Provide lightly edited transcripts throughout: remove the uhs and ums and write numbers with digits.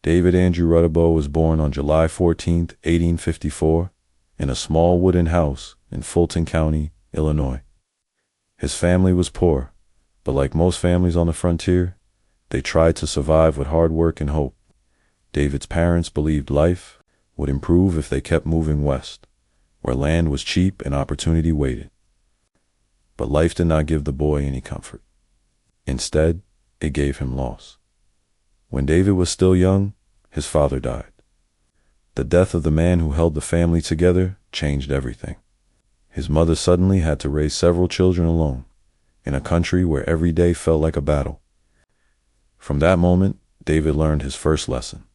David Andrew Rudabaugh was born on July 14, 1854, in a small wooden house in Fulton County, Illinois. His family was poor, but like most families on the frontier, they tried to survive with hard work and hope. David's parents believed life would improve if they kept moving west, where land was cheap and opportunity waited. But life did not give the boy any comfort. Instead, it gave him loss. When David was still young, his father died. The death of the man who held the family together changed everything. His mother suddenly had to raise several children alone, in a country where every day felt like a battle. From that moment, David learned his first lesson.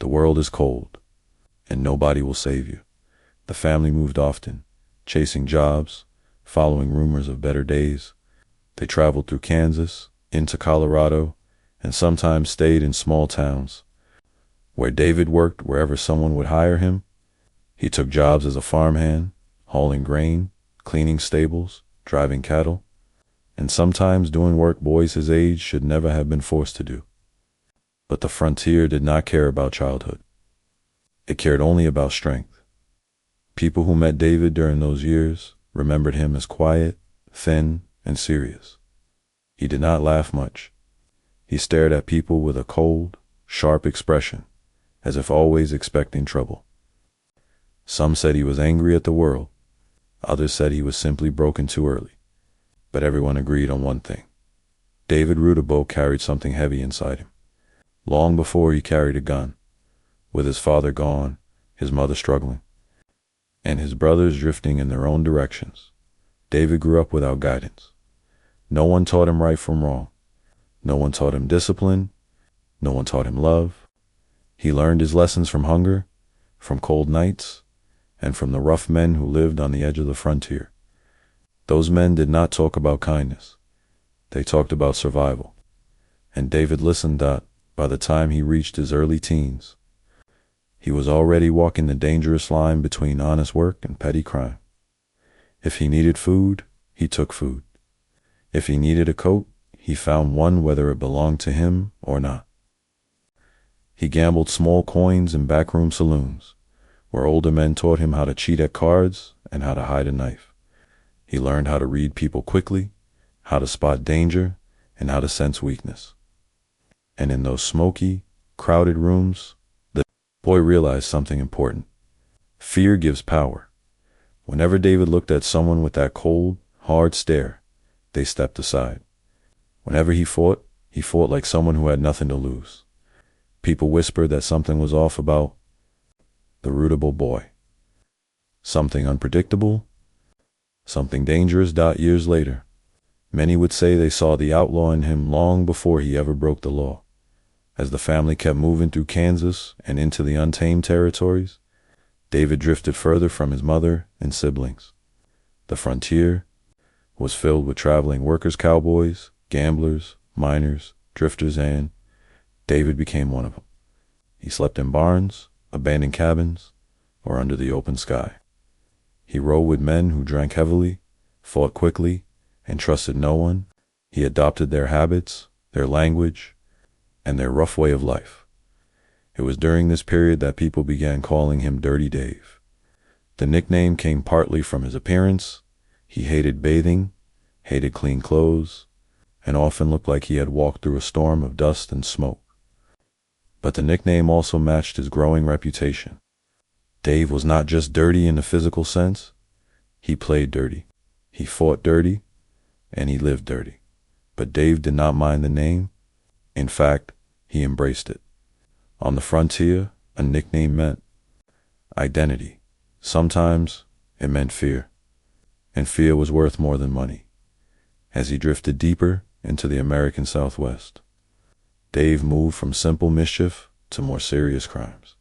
The world is cold, and nobody will save you. The family moved often, chasing jobs, following rumors of better days. They traveled through Kansas, into Colorado, and sometimes stayed in small towns. Where David worked wherever someone would hire him. He took jobs as a farmhand, hauling grain, cleaning stables, driving cattle, and sometimes doing work boys his age should never have been forced to do. But the frontier did not care about childhood. It cared only about strength. People who met David during those years remembered him as quiet, thin, and serious. He did not laugh much. He stared at people with a cold, sharp expression, as if always expecting trouble. Some said he was angry at the world. Others said he was simply broken too early. But everyone agreed on one thing. David Rudabaugh carried something heavy inside him. Long before he carried a gun, with his father gone, his mother struggling, and his brothers drifting in their own directions, David grew up without guidance. No one taught him right from wrong. No one taught him discipline. No one taught him love. He learned his lessons from hunger, from cold nights, and from the rough men who lived on the edge of the frontier. Those men did not talk about kindness. They talked about survival. And David listened that, by the time he reached his early teens, he was already walking the dangerous line between honest work and petty crime. If he needed food, he took food. If he needed a coat, he found one whether it belonged to him or not. He gambled small coins in backroom saloons, where older men taught him how to cheat at cards and how to hide a knife. He learned how to read people quickly, how to spot danger, and how to sense weakness. And in those smoky, crowded rooms, the boy realized something important. Fear gives power. Whenever David looked at someone with that cold, hard stare, they stepped aside. Whenever he fought like someone who had nothing to lose. People whispered that something was off about the Rudabaugh boy. Something unpredictable, something dangerous. Years later, many would say they saw the outlaw in him long before he ever broke the law. As the family kept moving through Kansas and into the untamed territories, David drifted further from his mother and siblings. The frontier was filled with traveling workers, cowboys, gamblers, miners, drifters, and David became one of them. He slept in barns, abandoned cabins, or under the open sky. He rode with men who drank heavily, fought quickly, and trusted no one. He adopted their habits, their language, and their rough way of life. It was during this period that people began calling him Dirty Dave. The nickname came partly from his appearance. He hated bathing, hated clean clothes, and often looked like he had walked through a storm of dust and smoke. But the nickname also matched his growing reputation. Dave was not just dirty in the physical sense. He played dirty. He fought dirty, and he lived dirty. But Dave did not mind the name. In fact, he embraced it. On the frontier, a nickname meant identity. Sometimes it meant fear, and fear was worth more than money. As he drifted deeper into the American Southwest, Dave moved from simple mischief to more serious crimes.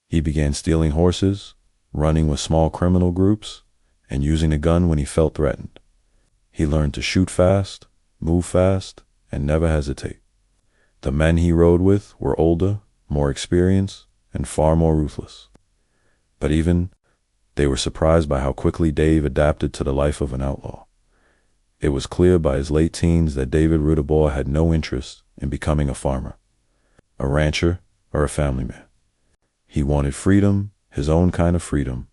He began stealing horses, running with small criminal groups, and using a gun when he felt threatened. He learned to shoot fast, move fast, and never hesitate. The men he rode with were older, more experienced, and far more ruthless. But even they were surprised by how quickly Dave adapted to the life of an outlaw. It was clear by his late teens that David Rudabaugh had no interest in becoming a farmer, a rancher, or a family man. He wanted freedom, his own kind of freedom,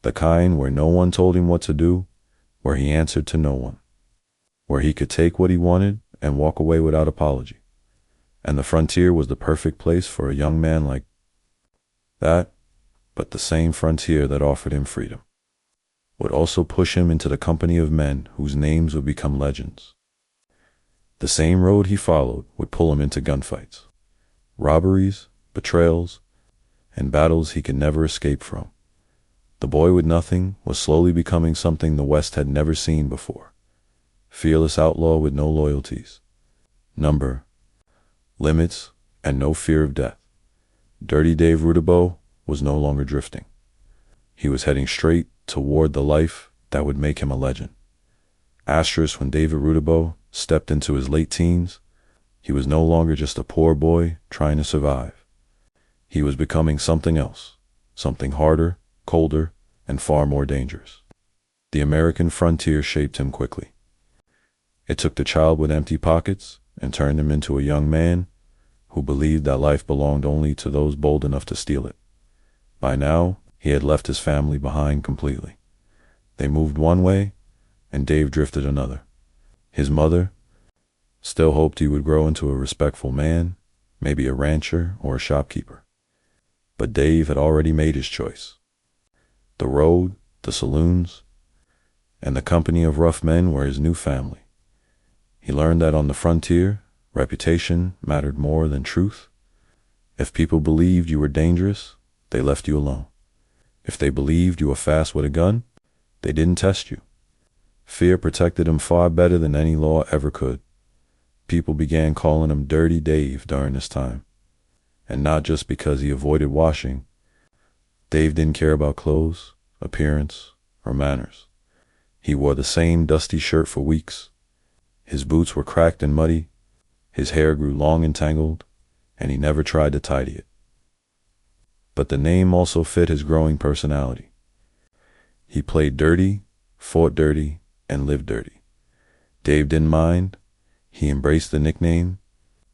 the kind where no one told him what to do, where he answered to no one, where he could take what he wanted and walk away without apology. And the frontier was the perfect place for a young man like that, but the same frontier that offered him freedom would also push him into the company of men whose names would become legends. The same road he followed would pull him into gunfights, robberies, betrayals, and battles he could never escape from. The boy with nothing was slowly becoming something the West had never seen before. Fearless outlaw with no loyalties, number, limits, and no fear of death. Dirty Dave Rudabaugh was no longer drifting. He was heading straight toward the life that would make him a legend. Asterisk, when David Rudabaugh stepped into his late teens, he was no longer just a poor boy trying to survive. He was becoming something else, something harder, colder, and far more dangerous. The American frontier shaped him quickly. It took the child with empty pockets and turned him into a young man who believed that life belonged only to those bold enough to steal it. By now, he had left his family behind completely. They moved one way, and Dave drifted another. His mother still hoped he would grow into a respectful man, maybe a rancher or a shopkeeper. But Dave had already made his choice. The road, the saloons, and the company of rough men were his new family. He learned that on the frontier, reputation mattered more than truth. If people believed you were dangerous, they left you alone. If they believed you were fast with a gun, they didn't test you. Fear protected him far better than any law ever could. People began calling him Dirty Dave during this time. And not just because he avoided washing. Dave didn't care about clothes, appearance, or manners. He wore the same dusty shirt for weeks. His boots were cracked and muddy. His hair grew long and tangled, and he never tried to tidy it. But the name also fit his growing personality. He played dirty, fought dirty, and lived dirty. Dave didn't mind. He embraced the nickname.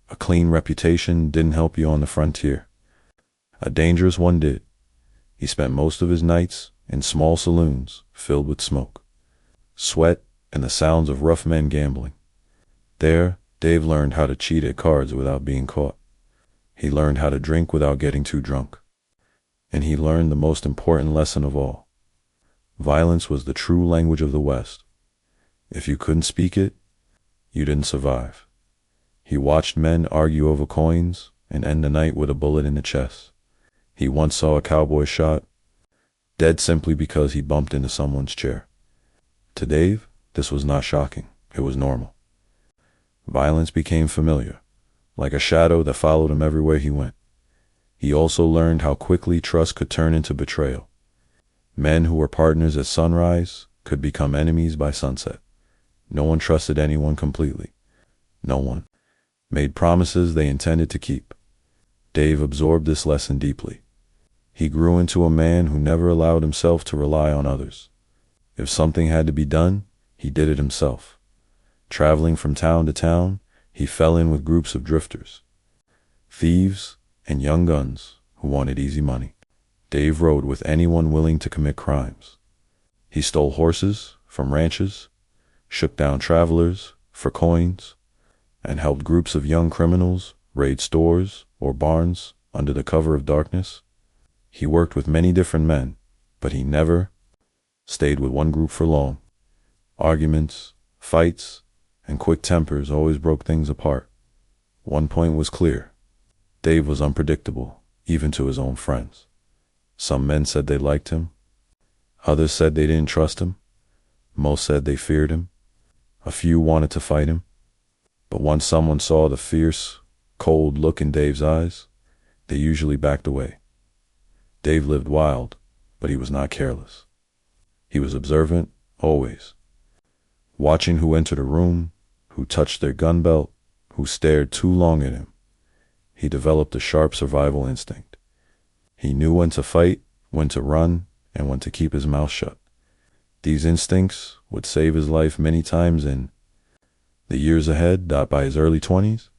A clean reputation didn't help you on the frontier. A dangerous one did. He spent most of his nights in small saloons filled with smoke, sweat, and the sounds of rough men gambling. There, Dave learned how to cheat at cards without being caught. He learned how to drink without getting too drunk. And he learned the most important lesson of all. Violence was the true language of the West. If you couldn't speak it, you didn't survive. He watched men argue over coins and end the night with a bullet in the chest. He once saw a cowboy shot, dead simply because he bumped into someone's chair. To Dave, this was not shocking. It was normal. Violence became familiar, like a shadow that followed him everywhere he went. He also learned how quickly trust could turn into betrayal. Men who were partners at sunrise could become enemies by sunset. No one trusted anyone completely. No one made promises they intended to keep. Dave absorbed this lesson deeply. He grew into a man who never allowed himself to rely on others. If something had to be done, he did it himself. Traveling from town to town, he fell in with groups of drifters, thieves, and young guns who wanted easy money. Dave rode with anyone willing to commit crimes. He stole horses from ranches, shook down travelers for coins, and helped groups of young criminals raid stores or barns under the cover of darkness. He worked with many different men, but he never stayed with one group for long. Arguments, fights, and quick tempers always broke things apart. One point was clear. Dave was unpredictable, even to his own friends. Some men said they liked him. Others said they didn't trust him. Most said they feared him. A few wanted to fight him. But once someone saw the fierce, cold look in Dave's eyes, they usually backed away. Dave lived wild, but he was not careless. He was observant, always, watching who entered a room, who touched their gun belt, who stared too long at him. He developed a sharp survival instinct. He knew when to fight, when to run, and when to keep his mouth shut. These instincts would save his life many times in the years ahead. By his early 20s,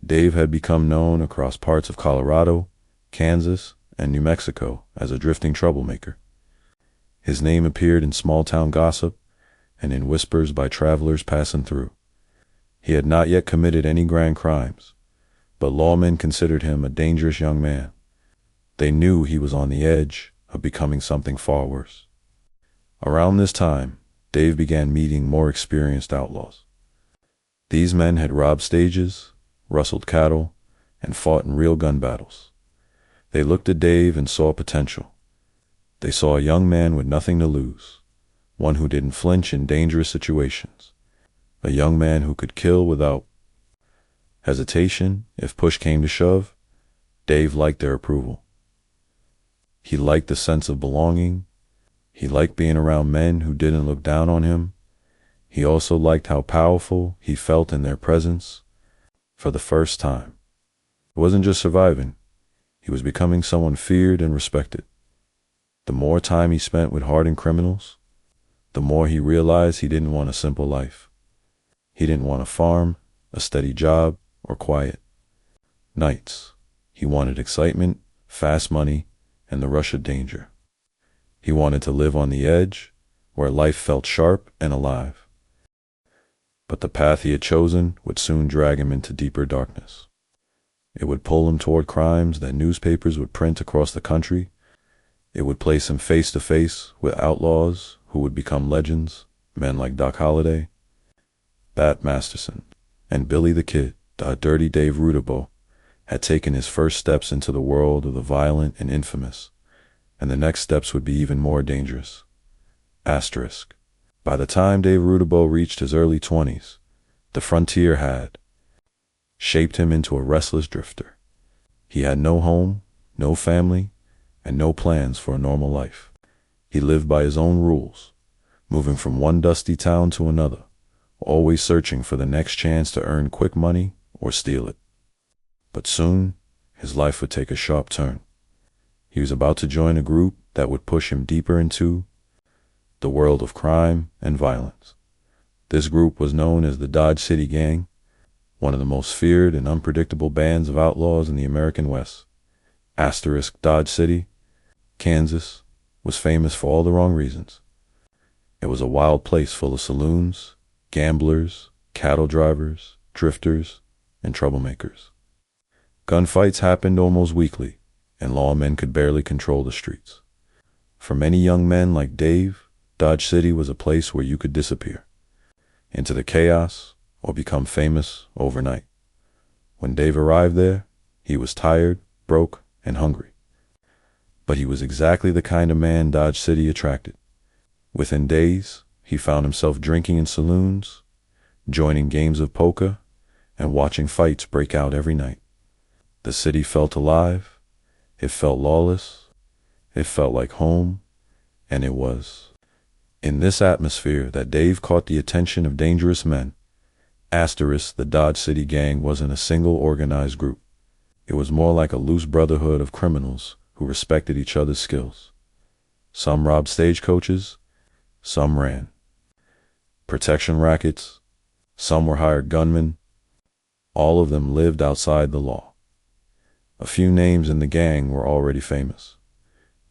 Dave had become known across parts of Colorado, Kansas, and New Mexico as a drifting troublemaker. His name appeared in small-town gossip and in whispers by travelers passing through. He had not yet committed any grand crimes, but lawmen considered him a dangerous young man. They knew he was on the edge of becoming something far worse. Around this time, Dave began meeting more experienced outlaws. These men had robbed stages, rustled cattle, and fought in real gun battles. They looked at Dave and saw potential. They saw a young man with nothing to lose, one who didn't flinch in dangerous situations, a young man who could kill without hesitation if push came to shove. Dave liked their approval. He liked the sense of belonging. He liked being around men who didn't look down on him. He also liked how powerful he felt in their presence. For the first time, it wasn't just surviving. He was becoming someone feared and respected. The more time he spent with hardened criminals, the more he realized he didn't want a simple life. He didn't want a farm, a steady job, or quiet nights. He wanted excitement, fast money, and the rush of danger. He wanted to live on the edge, where life felt sharp and alive. But the path he had chosen would soon drag him into deeper darkness. It would pull him toward crimes that newspapers would print across the country. It would place him face to face with outlaws who would become legends, men like Doc Holliday, Bat Masterson, and Billy the Kid. Dirty Dave Rudabaugh had taken his first steps into the world of the violent and infamous, and the next steps would be even more dangerous. Asterisk. By the time Dave Rudabaugh reached his early 20s, the frontier had shaped him into a restless drifter. He had no home, no family, and no plans for a normal life. He lived by his own rules, moving from one dusty town to another, always searching for the next chance to earn quick money or steal it. But soon, his life would take a sharp turn. He was about to join a group that would push him deeper into the world of crime and violence. This group was known as the Dodge City Gang, one of the most feared and unpredictable bands of outlaws in the American West. Asterisk. Dodge City, Kansas, was famous for all the wrong reasons. It was a wild place full of saloons, gamblers, cattle drivers, drifters, and troublemakers. Gunfights happened almost weekly, and lawmen could barely control the streets. For many young men like Dave, Dodge City was a place where you could disappear into the chaos or become famous overnight. When Dave arrived there, he was tired, broke, and hungry. But he was exactly the kind of man Dodge City attracted. Within days, he found himself drinking in saloons, joining games of poker, and watching fights break out every night. The city felt alive, it felt lawless, it felt like home, and it was in this atmosphere that Dave caught the attention of dangerous men. Asterisk. The Dodge City Gang wasn't a single organized group. It was more like a loose brotherhood of criminals who respected each other's skills. Some robbed stagecoaches, some ran protection rackets, some were hired gunmen. All of them lived outside the law. A few names in the gang were already famous.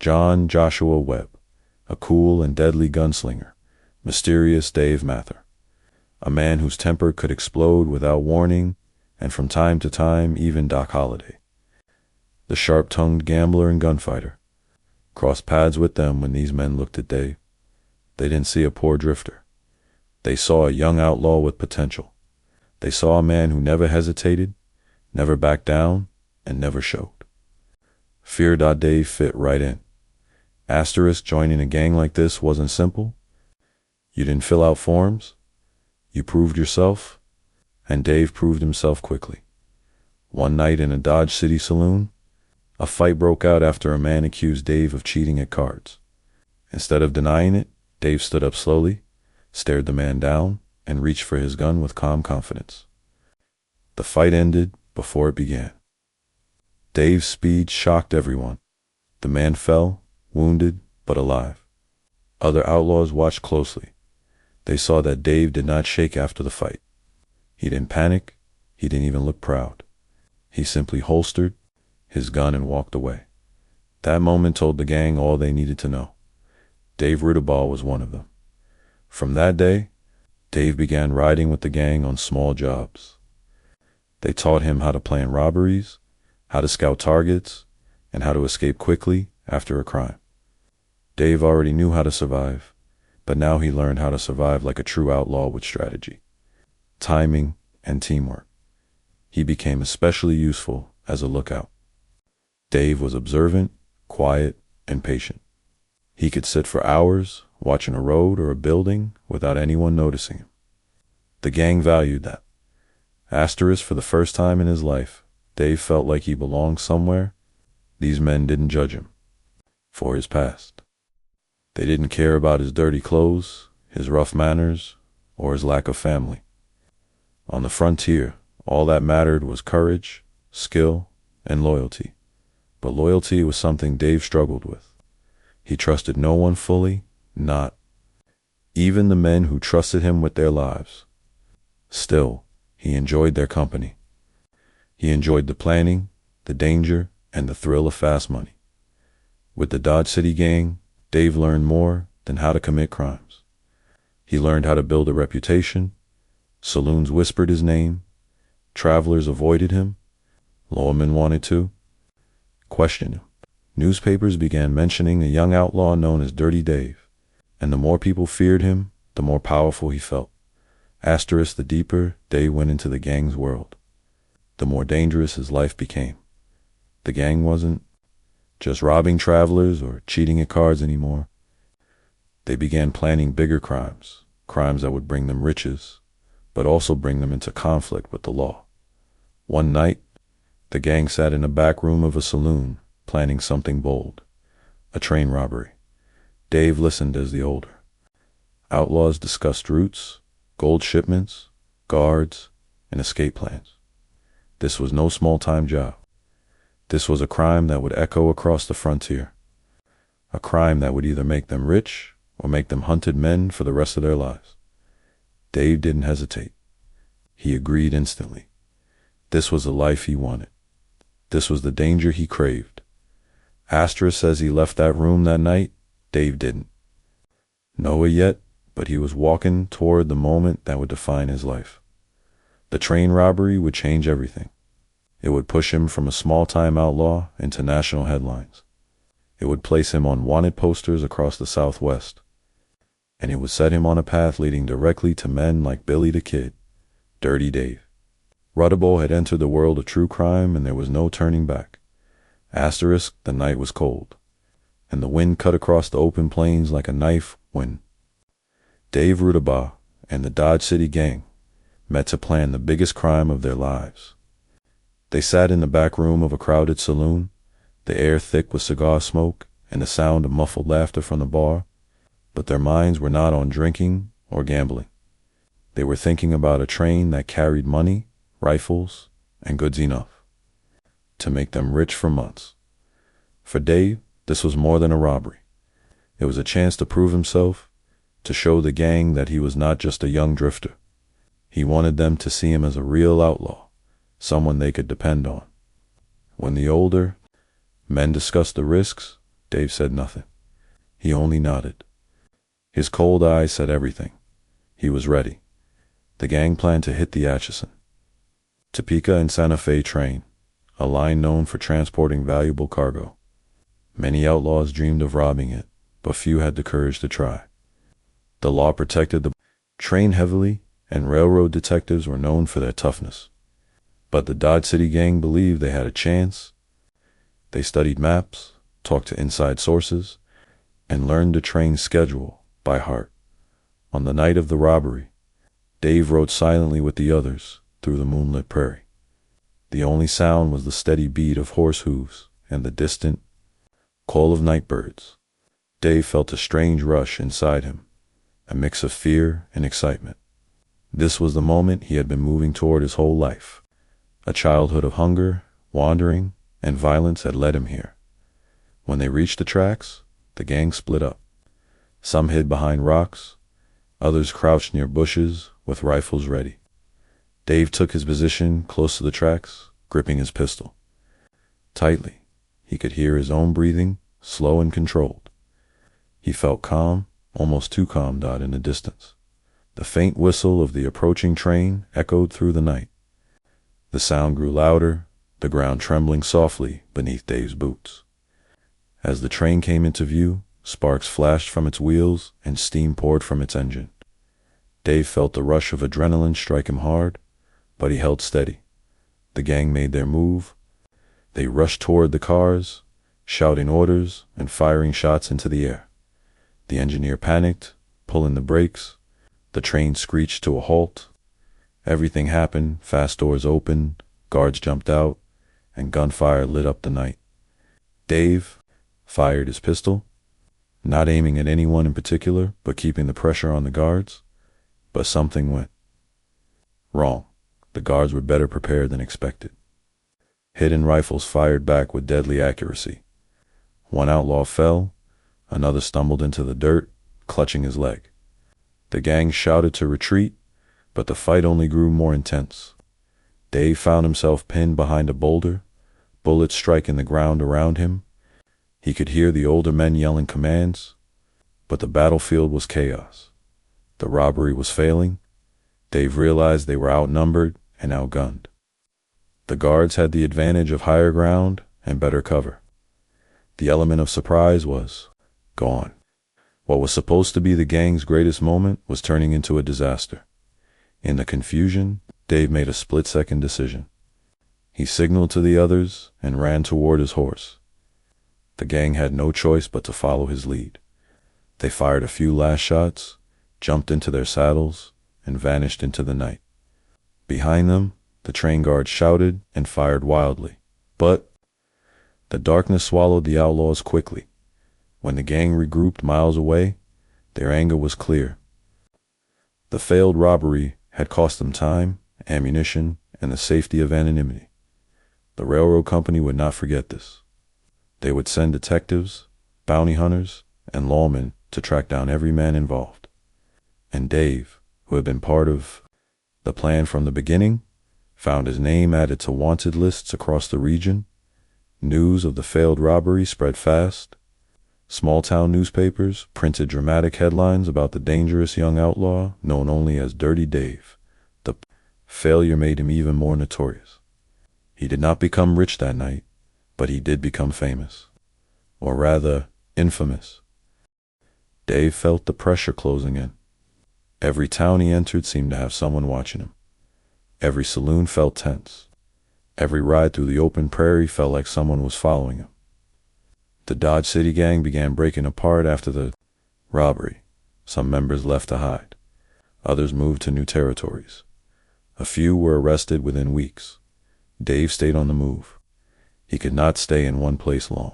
John Joshua Webb, a cool and deadly gunslinger. Mysterious Dave Mather, a man whose temper could explode without warning, and from time to time even Doc Holliday, the sharp-tongued gambler and gunfighter, crossed paths with them. When these men looked at Dave, they didn't see a poor drifter. They saw a young outlaw with potential. They saw a man who never hesitated, never backed down, and never showed. Fear. Dave fit right in. Asterisk. Joining a gang like this wasn't simple. You didn't fill out forms. You proved yourself, and Dave proved himself quickly. One night in a Dodge City saloon, a fight broke out after a man accused Dave of cheating at cards. Instead of denying it, Dave stood up slowly, stared the man down, and reached for his gun with calm confidence. The fight ended before it began. Dave's speed shocked everyone. The man fell, wounded but alive. Other outlaws watched closely. They saw that Dave did not shake after the fight. He didn't panic. He didn't even look proud. He simply holstered his gun and walked away. That moment told the gang all they needed to know. Dave Rudabaugh was one of them. From that day, Dave began riding with the gang on small jobs. They taught him how to plan robberies, how to scout targets, and how to escape quickly after a crime. Dave already knew how to survive, but now he learned how to survive like a true outlaw with strategy, timing, and teamwork. He became especially useful as a lookout. Dave was observant, quiet, and patient. He could sit for hours watching a road or a building without anyone noticing him. The gang valued that. Asterisk, for the first time in his life, Dave felt like he belonged somewhere. These men didn't judge him for his past. They didn't care about his dirty clothes, his rough manners, or his lack of family. On the frontier, all that mattered was courage, skill, and loyalty. But loyalty was something Dave struggled with. He trusted no one fully, not even the men who trusted him with their lives. Still, he enjoyed their company. He enjoyed the planning, the danger, and the thrill of fast money. With the Dodge City gang, Dave learned more than how to commit crimes. He learned how to build a reputation. Saloons whispered his name. Travelers avoided him. Lawmen wanted to question him. Newspapers began mentioning a young outlaw known as Dirty Dave, and the more people feared him, the more powerful he felt. Asterisk, the deeper Dave went into the gang's world, the more dangerous his life became. The gang wasn't just robbing travelers or cheating at cards anymore. They began planning bigger crimes, crimes that would bring them riches, but also bring them into conflict with the law. One night, the gang sat in a back room of a saloon, planning something bold, a train robbery. Dave listened as the older outlaws discussed routes, gold shipments, guards, and escape plans. This was no small-time job. This was a crime that would echo across the frontier, a crime that would either make them rich or make them hunted men for the rest of their lives. Dave didn't hesitate. He agreed instantly. This was the life he wanted. This was the danger he craved. Asterisk says he left that room that night. Dave didn't know it yet, but he was walking toward the moment that would define his life. The train robbery would change everything. It would push him from a small-time outlaw into national headlines. It would place him on wanted posters across the Southwest. And it would set him on a path leading directly to men like Billy the Kid, Dirty Dave. Rudabaugh had entered the world of true crime, and there was no turning back. Asterisk, the night was cold, and the wind cut across the open plains like a knife when Dave Rudabaugh and the Dodge City gang met to plan the biggest crime of their lives. They sat in the back room of a crowded saloon, the air thick with cigar smoke and the sound of muffled laughter from the bar, but their minds were not on drinking or gambling. They were thinking about a train that carried money, rifles, and goods enough to make them rich for months. For Dave, this was more than a robbery. It was a chance to prove himself, to show the gang that he was not just a young drifter. He wanted them to see him as a real outlaw, someone they could depend on. When the older men discussed the risks, Dave said nothing. He only nodded. His cold eyes said everything. He was ready. The gang planned to hit the Atchison, Topeka and Santa Fe train, a line known for transporting valuable cargo. Many outlaws dreamed of robbing it, but few had the courage to try. The law protected the train heavily, and railroad detectives were known for their toughness. But the Dodge City gang believed they had a chance. They studied maps, talked to inside sources, and learned the train's schedule by heart. On the night of the robbery, Dave rode silently with the others through the moonlit prairie. The only sound was the steady beat of horse hooves and the distant call of night birds. Dave felt a strange rush inside him, a mix of fear and excitement. This was the moment he had been moving toward his whole life. A childhood of hunger, wandering, and violence had led him here. When they reached the tracks, the gang split up. Some hid behind rocks, others crouched near bushes with rifles ready. Dave took his position close to the tracks, gripping his pistol. Tightly, he could hear his own breathing, slow and controlled. He felt calm, almost too calm, in the distance. The faint whistle of the approaching train echoed through the night. The sound grew louder, the ground trembling softly beneath Dave's boots. As the train came into view, sparks flashed from its wheels and steam poured from its engine. Dave felt the rush of adrenaline strike him hard, but he held steady. The gang made their move. They rushed toward the cars, shouting orders and firing shots into the air. The engineer panicked, pulling the brakes. The train screeched to a halt. Everything happened. Fast doors opened, guards jumped out, and gunfire lit up the night. Dave fired his pistol, not aiming at anyone in particular, but keeping the pressure on the guards. But something went wrong. The guards were better prepared than expected. Hidden rifles fired back with deadly accuracy. One outlaw fell, another stumbled into the dirt, clutching his leg. The gang shouted to retreat, but the fight only grew more intense. Dave found himself pinned behind a boulder, bullets striking the ground around him. He could hear the older men yelling commands, but the battlefield was chaos. The robbery was failing. Dave realized they were outnumbered and outgunned. The guards had the advantage of higher ground and better cover. The element of surprise was gone. What was supposed to be the gang's greatest moment was turning into a disaster. In the confusion, Dave made a split-second decision. He signaled to the others and ran toward his horse. The gang had no choice but to follow his lead. They fired a few last shots, jumped into their saddles, and vanished into the night. Behind them, the train guards shouted and fired wildly. But the darkness swallowed the outlaws quickly. When the gang regrouped miles away, their anger was clear. The failed robbery had cost them time, ammunition, and the safety of anonymity. The railroad company would not forget this. They would send detectives, bounty hunters, and lawmen to track down every man involved. And Dave, who had been part of the plan from the beginning, found his name added to wanted lists across the region. News of the failed robbery spread fast. Small-town newspapers printed dramatic headlines about the dangerous young outlaw known only as Dirty Dave. The failure made him even more notorious. He did not become rich that night, but he did become famous. Or rather, infamous. Dave felt the pressure closing in. Every town he entered seemed to have someone watching him. Every saloon felt tense. Every ride through the open prairie felt like someone was following him. The Dodge City gang began breaking apart after the robbery. Some members left to hide. Others moved to new territories. A few were arrested within weeks. Dave stayed on the move. He could not stay in one place long.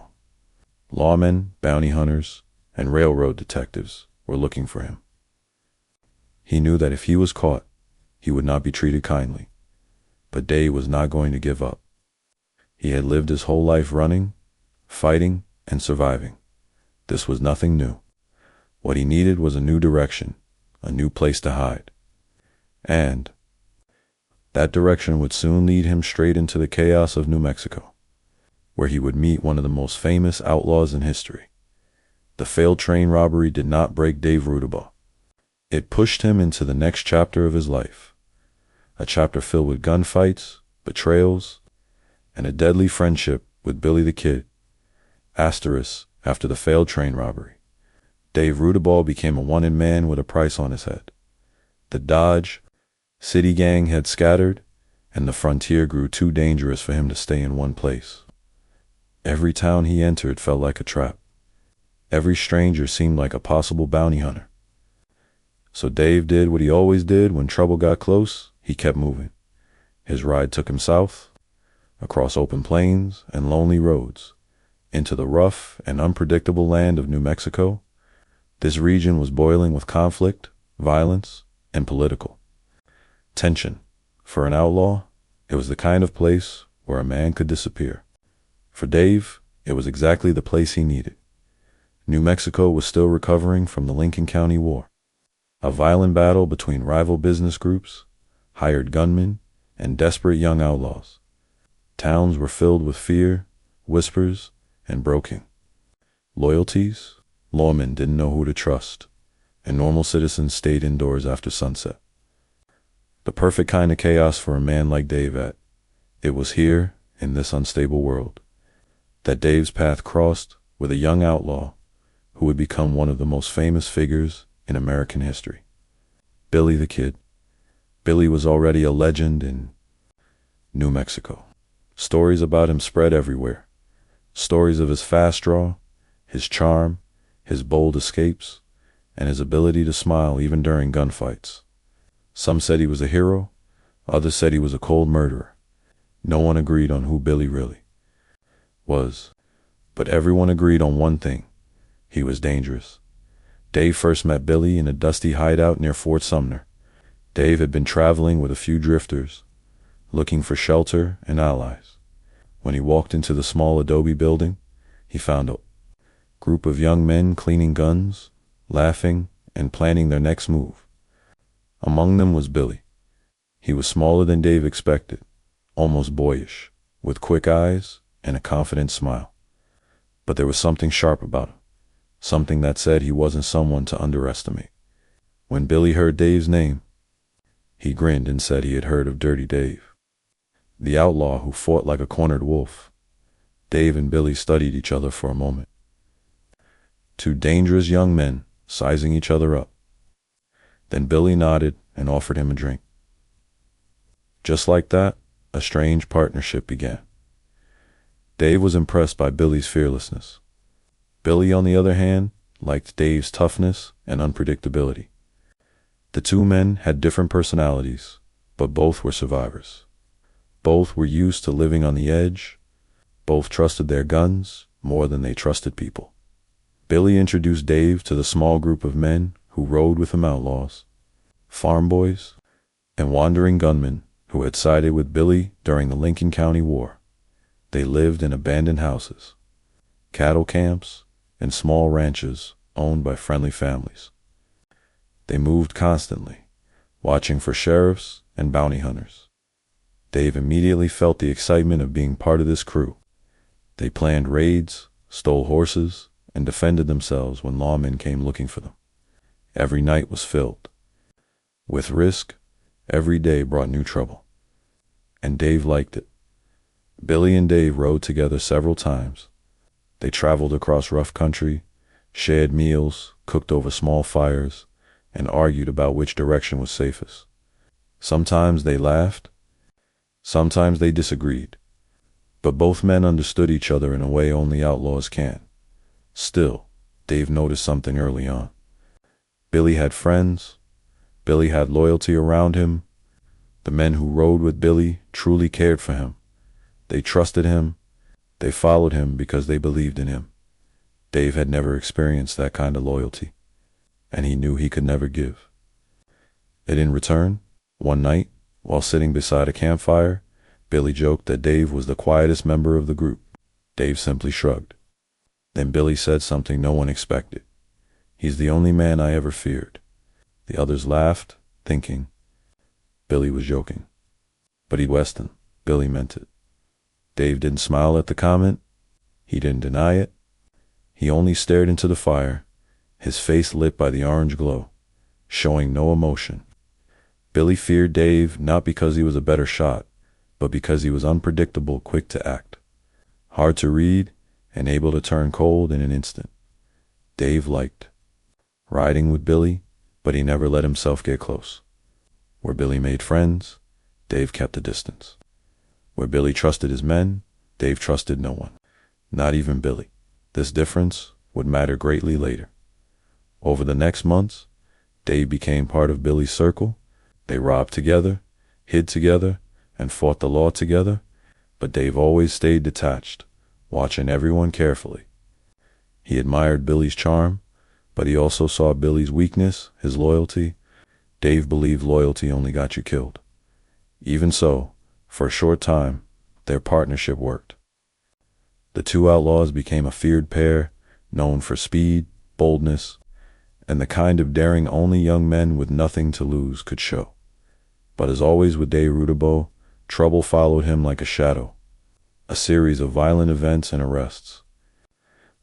Lawmen, bounty hunters, and railroad detectives were looking for him. He knew that if he was caught, he would not be treated kindly. But Dave was not going to give up. He had lived his whole life running, fighting, and surviving. This was nothing new. What he needed was a new direction, a new place to hide. And that direction would soon lead him straight into the chaos of New Mexico, where he would meet one of the most famous outlaws in history. The failed train robbery did not break Dave Rudabaugh. It pushed him into the next chapter of his life, a chapter filled with gunfights, betrayals, and a deadly friendship with Billy the Kid. Asterisk, after the failed train robbery, Dave Rudabaugh became a wanted man with a price on his head. The Dodge City gang had scattered, and the frontier grew too dangerous for him to stay in one place. Every town he entered felt like a trap. Every stranger seemed like a possible bounty hunter. So Dave did what he always did when trouble got close. He kept moving. His ride took him south, across open plains and lonely roads, into the rough and unpredictable land of New Mexico. This region was boiling with conflict, violence, and political tension. For an outlaw, it was the kind of place where a man could disappear. For Dave, it was exactly the place he needed. New Mexico was still recovering from the Lincoln County War, a violent battle between rival business groups, hired gunmen, and desperate young outlaws. Towns were filled with fear, whispers, and broken loyalties. Lawmen didn't know who to trust, and normal citizens stayed indoors after sunset. The perfect kind of chaos for a man like Dave. It was here, in this unstable world, that Dave's path crossed with a young outlaw who would become one of the most famous figures in American history. Billy the Kid. Billy was already a legend in New Mexico. Stories about him spread everywhere. Stories of his fast draw, his charm, his bold escapes, and his ability to smile even during gunfights. Some said he was a hero, others said he was a cold murderer. No one agreed on who Billy really was, but everyone agreed on one thing: he was dangerous. Dave first met Billy in a dusty hideout near Fort Sumner. Dave had been traveling with a few drifters, looking for shelter and allies. When he walked into the small adobe building, he found a group of young men cleaning guns, laughing, and planning their next move. Among them was Billy. He was smaller than Dave expected, almost boyish, with quick eyes and a confident smile. But there was something sharp about him, something that said he wasn't someone to underestimate. When Billy heard Dave's name, he grinned and said he had heard of Dirty Dave, the outlaw who fought like a cornered wolf. Dave and Billy studied each other for a moment. Two dangerous young men sizing each other up. Then Billy nodded and offered him a drink. Just like that, a strange partnership began. Dave was impressed by Billy's fearlessness. Billy, on the other hand, liked Dave's toughness and unpredictability. The two men had different personalities, but both were survivors. Both were used to living on the edge. Both trusted their guns more than they trusted people. Billy introduced Dave to the small group of men who rode with him: outlaws, farm boys, and wandering gunmen who had sided with Billy during the Lincoln County War. They lived in abandoned houses, cattle camps, and small ranches owned by friendly families. They moved constantly, watching for sheriffs and bounty hunters. Dave immediately felt the excitement of being part of this crew. They planned raids, stole horses, and defended themselves when lawmen came looking for them. Every night was filled with risk. Every day brought new trouble. And Dave liked it. Billy and Dave rode together several times. They traveled across rough country, shared meals, cooked over small fires, and argued about which direction was safest. Sometimes they laughed, sometimes they disagreed, but both men understood each other in a way only outlaws can. Still, Dave noticed something early on. Billy had friends. Billy had loyalty around him. The men who rode with Billy truly cared for him. They trusted him. They followed him because they believed in him. Dave had never experienced that kind of loyalty, and he knew he could never give. And in return, one night, while sitting beside a campfire, Billy joked that Dave was the quietest member of the group. Dave simply shrugged. Then Billy said something no one expected. "He's the only man I ever feared." The others laughed, thinking Billy was joking. But he Weston. Billy meant it. Dave didn't smile at the comment. He didn't deny it. He only stared into the fire, his face lit by the orange glow, showing no emotion. Billy feared Dave not because he was a better shot, but because he was unpredictable, quick to act, hard to read, and able to turn cold in an instant. Dave liked riding with Billy, but he never let himself get close. Where Billy made friends, Dave kept a distance. Where Billy trusted his men, Dave trusted no one, not even Billy. This difference would matter greatly later. Over the next months, Dave became part of Billy's circle. They robbed together, hid together, and fought the law together, but Dave always stayed detached, watching everyone carefully. He admired Billy's charm, but he also saw Billy's weakness, his loyalty. Dave believed loyalty only got you killed. Even so, for a short time, their partnership worked. The two outlaws became a feared pair, known for speed, boldness, and the kind of daring only young men with nothing to lose could show. But as always with Dave Rudabaugh, trouble followed him like a shadow. A series of violent events and arrests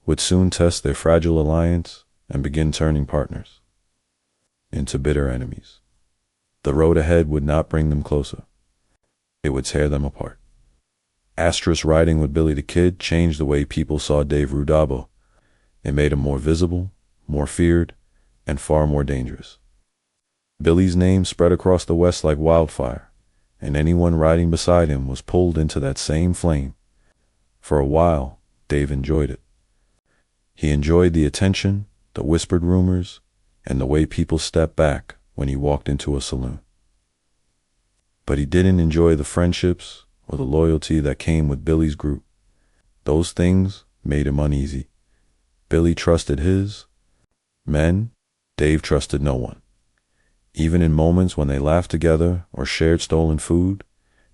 would soon test their fragile alliance and begin turning partners into bitter enemies. The road ahead would not bring them closer. It would tear them apart. Asterisk riding with Billy the Kid changed the way people saw Dave Rudabaugh. It made him more visible, more feared, and far more dangerous. Billy's name spread across the West like wildfire, and anyone riding beside him was pulled into that same flame. For a while, Dave enjoyed it. He enjoyed the attention, the whispered rumors, and the way people stepped back when he walked into a saloon. But he didn't enjoy the friendships or the loyalty that came with Billy's group. Those things made him uneasy. Billy trusted his men. Dave trusted no one. Even in moments when they laughed together or shared stolen food,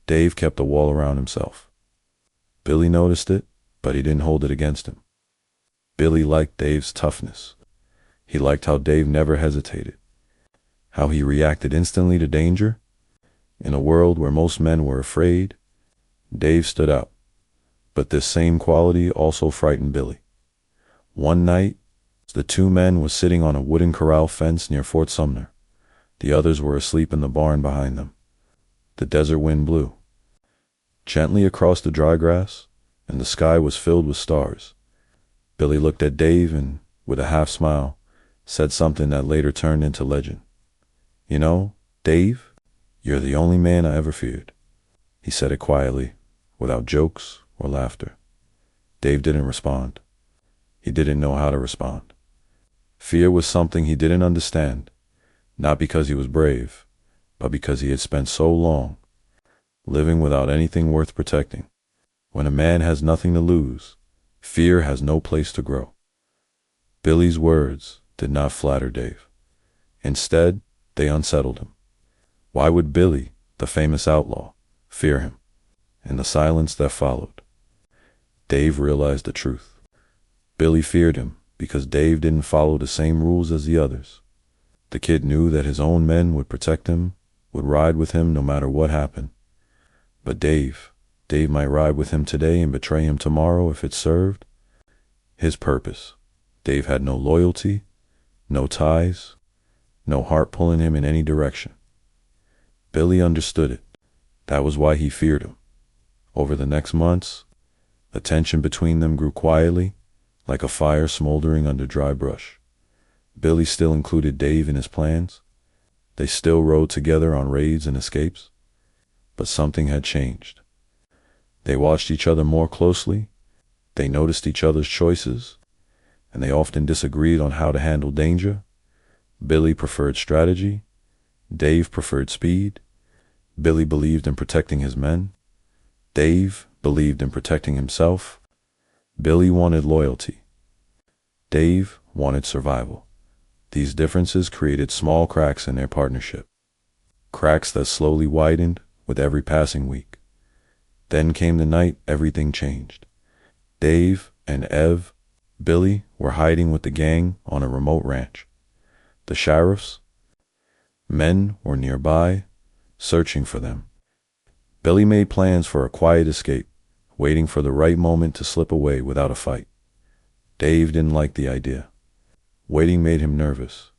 Dave kept a wall around himself. Billy noticed it, but he didn't hold it against him. Billy liked Dave's toughness. He liked how Dave never hesitated, how he reacted instantly to danger. In a world where most men were afraid, Dave stood out. But this same quality also frightened Billy. One night, the two men were sitting on a wooden corral fence near Fort Sumner. The others were asleep in the barn behind them. The desert wind blew gently across the dry grass, and the sky was filled with stars. Billy looked at Dave and, with a half smile, said something that later turned into legend. "You know, Dave, you're the only man I ever feared." He said it quietly, without jokes or laughter. Dave didn't respond. He didn't know how to respond. Fear was something he didn't understand, not because he was brave, but because he had spent so long living without anything worth protecting. When a man has nothing to lose, fear has no place to grow. Billy's words did not flatter Dave. Instead, they unsettled him. Why would Billy, the famous outlaw, fear him? In the silence that followed, Dave realized the truth. Billy feared him because Dave didn't follow the same rules as the others. The kid knew that his own men would protect him, would ride with him no matter what happened. But Dave might ride with him today and betray him tomorrow if it served his purpose. Dave had no loyalty, no ties, no heart pulling him in any direction. Billy understood it. That was why he feared him. Over the next months, the tension between them grew quietly, like a fire smoldering under dry brush. Billy still included Dave in his plans. They still rode together on raids and escapes. But something had changed. They watched each other more closely. They noticed each other's choices, and they often disagreed on how to handle danger. Billy preferred strategy. Dave preferred speed. Billy believed in protecting his men. Dave believed in protecting himself. Billy wanted loyalty. Dave wanted survival. These differences created small cracks in their partnership. Cracks that slowly widened with every passing week. Then came the night everything changed. Dave and Billy were hiding with the gang on a remote ranch. The sheriff's men were nearby, searching for them. Billy made plans for a quiet escape, waiting for the right moment to slip away without a fight. Dave didn't like the idea. Waiting made him nervous.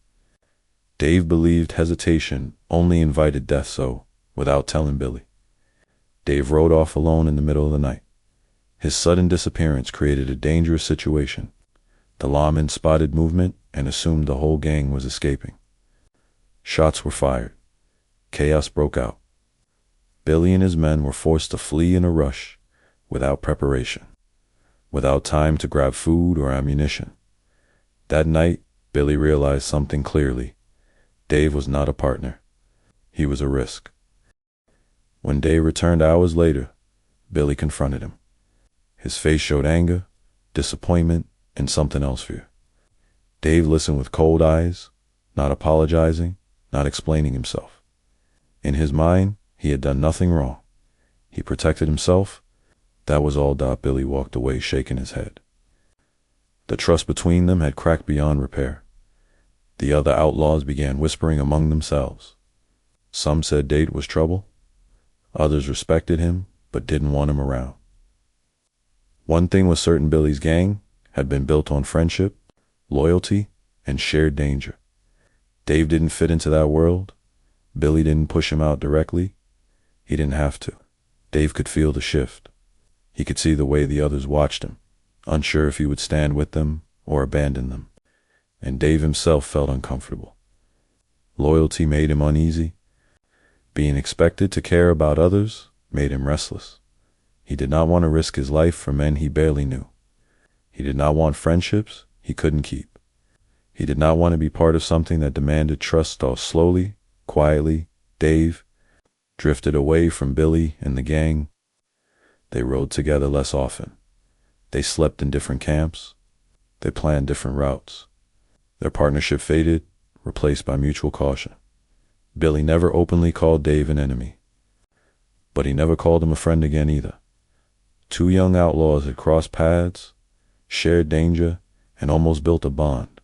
Dave believed hesitation only invited death, so, without telling Billy, Dave rode off alone in the middle of the night. His sudden disappearance created a dangerous situation. The lawmen spotted movement and assumed the whole gang was escaping. Shots were fired. Chaos broke out. Billy and his men were forced to flee in a rush, without preparation, without time to grab food or ammunition. That night, Billy realized something clearly. Dave was not a partner. He was a risk. When Dave returned hours later, Billy confronted him. His face showed anger, disappointment, and something else fear. Dave listened with cold eyes, not apologizing, not explaining himself. In his mind, he had done nothing wrong. He protected himself. That was all. Billy walked away shaking his head. The trust between them had cracked beyond repair. The other outlaws began whispering among themselves. Some said Dave was trouble. Others respected him, but didn't want him around. One thing was certain: Billy's gang had been built on friendship, loyalty, and shared danger. Dave didn't fit into that world. Billy didn't push him out directly. He didn't have to. Dave could feel the shift. He could see the way the others watched him, unsure if he would stand with them or abandon them. And Dave himself felt uncomfortable. Loyalty made him uneasy. Being expected to care about others made him restless. He did not want to risk his life for men he barely knew. He did not want friendships he couldn't keep. He did not want to be part of something that demanded trust. All slowly, quietly, Dave drifted away from Billy and the gang. They rode together less often. They slept in different camps. They planned different routes. Their partnership faded, replaced by mutual caution. Billy never openly called Dave an enemy, but he never called him a friend again either. Two young outlaws had crossed paths, shared danger, and almost built a bond.